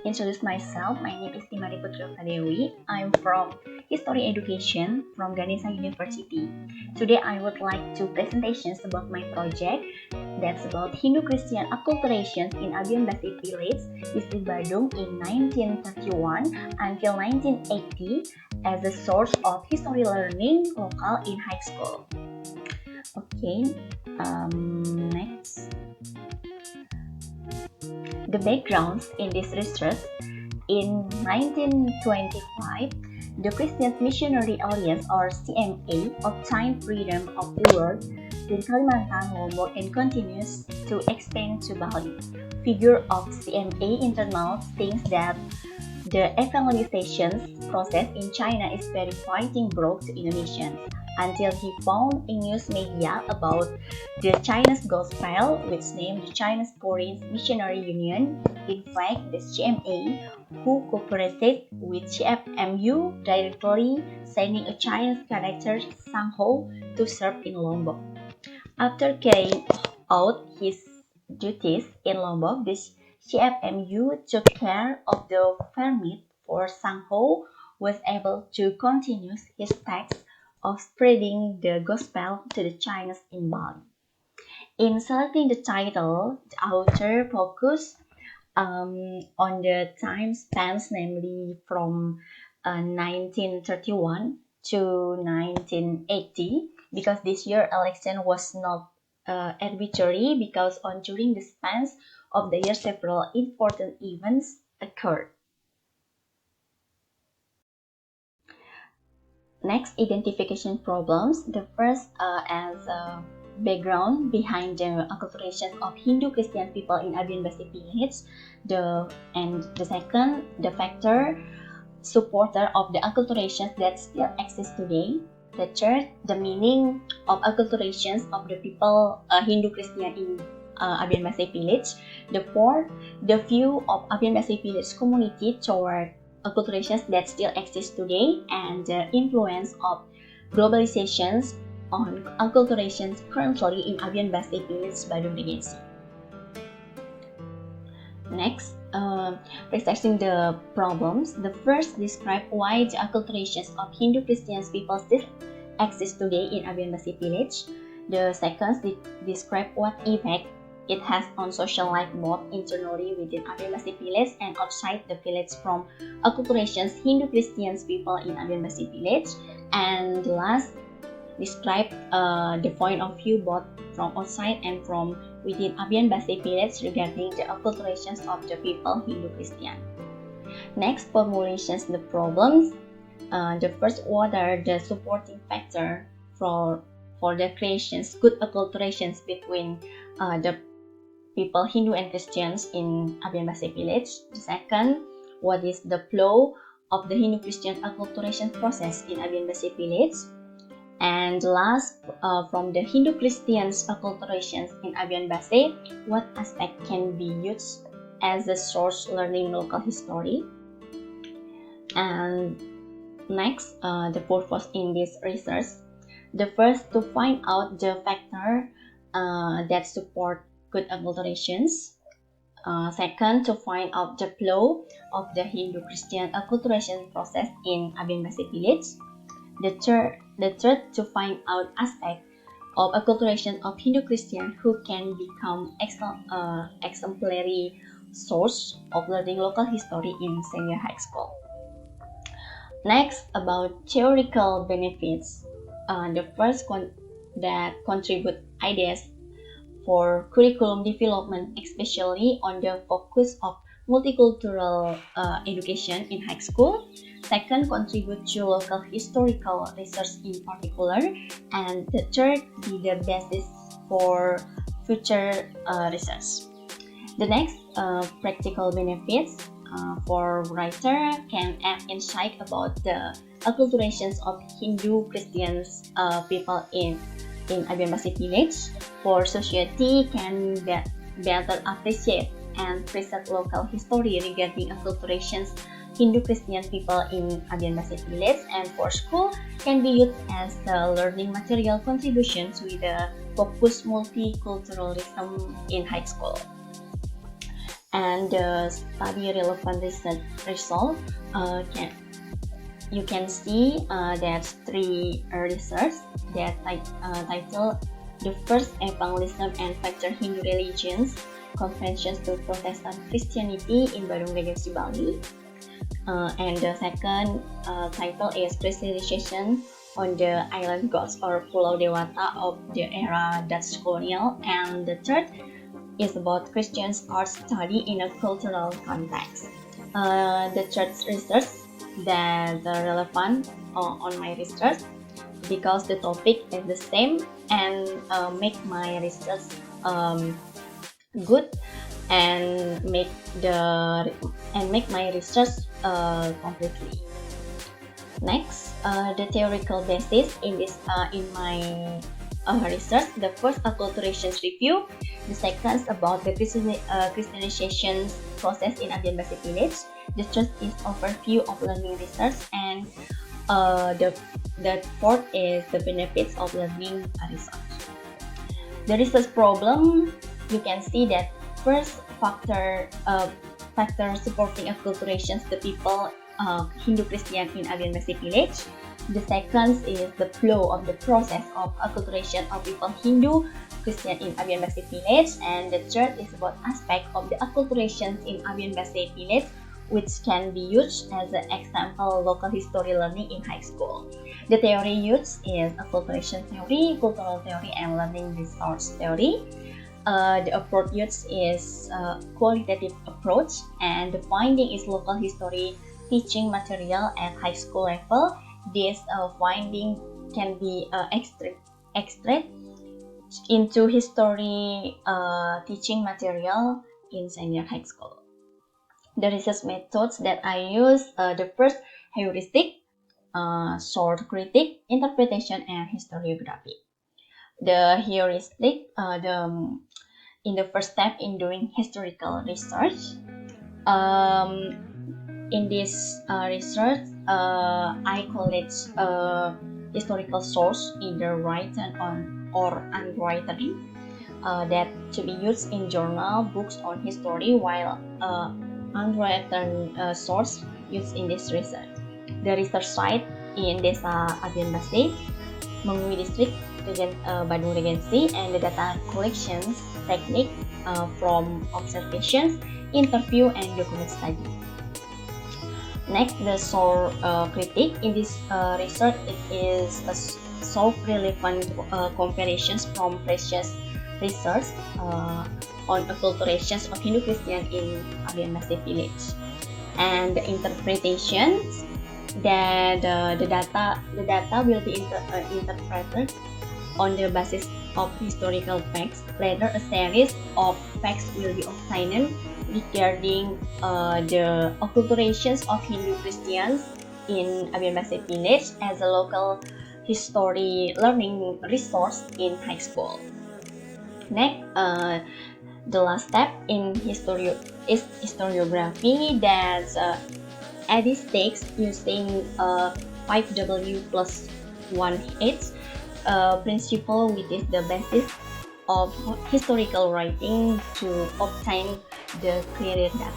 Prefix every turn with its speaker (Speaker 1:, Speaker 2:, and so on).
Speaker 1: introduce myself. My name is Putri. I'm from History Education from Ganesha University. Today I would like to presentations about my project that's about Hindu-Christian acculturations in Abian Basi village, District Badung in 1931 until 1980 as a source of history learning local in high school. Okay, next. The backgrounds in this research: in 1925, the Christian Missionary Alliance or CMA obtained freedom of the world in Kalimantan, Lombok, and continues to expand to Bali. Figure of CMA internal thinks that the evangelization process in China is very fighting broke to Indonesians until he found a news media about the Chinese gospel, which named the Chinese Foreign Missionary Union. In fact, the CMA, who cooperated with CFMU directly, sending a Chinese character Sang Ho to serve in Lombok. After carrying out his duties in Lombok, the CFMU took care of the permit for Sang Ho was able to continue his task of spreading the gospel to the Chinese in Bali. In selecting the title, the author focused on the time spans, namely from 1931 to 1980, because this year election was not arbitrary, because during the spans of the year several important events occurred. Next, identification problems. The first, as a background behind the acculturation of Hindu-Christian people in Abian Basi village. The second, the factor supporter of the acculturations that still exist today. The third, the meaning of acculturations of the people Hindu-Christian in Abian Basi village. The fourth, the view of Abian Basi village community toward acculturations that still exist today, and the influence of globalizations on acculturations currently in Abian Basi village Badung Regency. Next, researching the problems. The first, describe why the acculturations of Hindu-Christian people still exist today in Abian Basi village. The second, describe what effect it has on social life both internally within Abian Basi village and outside the village from acculturations Hindu-Christian people in Abian Basi village. And last, describe the point of view both from outside and from within Abian Basi village regarding the acculturations of the people Hindu-Christian. Next, formulations the problems. The first, what are the supporting factor for the creations good acculturations between the people Hindu and Christians in Abian Basi village. The second, what is the flow of the Hindu-Christian acculturation process in Abian Basi village. And last, from the Hindu-Christians acculturations in Abian Basi, what aspect can be used as a source learning local history. And next, the purpose in this research. The first, to find out the factor that support good acculturations. Second, to find out the flow of the Hindu-Christian acculturation process in Abian Basi village. The third, to find out aspect of acculturation of Hindu-Christian who can become exemplary source of learning local history in senior high school. Next, about theoretical benefits. The first that contribute ideas for curriculum development, especially on the focus of multicultural education in high school. Second, contribute to local historical research in particular. And the third, be the basis for future research. The next, practical benefits. For writer can add insight about the acculturations of Hindu-Christians people in Abian Basi village. For society, can better appreciate and preserve local history regarding acculturations Hindu-Christian people in Abian Basi village. And for school, can be used as a learning material contributions with a focused multiculturalism in high school. And the study relevant research result, you can see that three research that title the first evangelism and factor Hindu religions conventions to Protestant Christianity in Badung Regency Bali. And the second title is Christianization on the island gods or Pulau Dewata of the era Dutch colonial. And the third is about Christian art study in a cultural context. The third research that relevant on my research because the topic is the same and make my research good and make my research completely. Next, the theoretical basis in my research. The first acculturation review. The second about the Christianization process in Abian Basic Village. The third is overview of learning research, and the fourth is the benefits of learning research. The research problem, you can see that first factor supporting acculturations the people Hindu Christian in Abian Basic Village. The second is the flow of the process of acculturation of people Hindu Christian in Abian Basic Village, and the third is about aspect of the acculturation in Abian Basic Village, which can be used as an example local history learning in high school. The theory used is acculturation theory, cultural theory, and learning resource theory. The approach used is qualitative approach, and the finding is local history teaching material at high school level. This finding can be extract into history teaching material in senior high school. The research methods that I use, the first heuristic, short critic, interpretation, and historiography. The heuristic, in the first step in doing historical research. In this research, I collect historical source, either written or unwritten, that to be used in journal, books on history, while unwritten source used in this research. The research site in Desa Abian Basi, Mengui District, Badung Regency, and the data collections technique from observations, interview, and document study. Next, the source critique. In this research, it is solve relevant comparisons from previous research on acculturations of Hindu Christian in Abian Basi Village, and the interpretations that the data will be interpreted on the basis of historical facts. Later, a series of facts will be obtained regarding the acculturations of Hindu Christians in Abian Basi Village as a local history learning resource in high school. Next, the last step in historiography, that's edit text using 5W plus 1H principle, which is the basis of historical writing to obtain the clear data.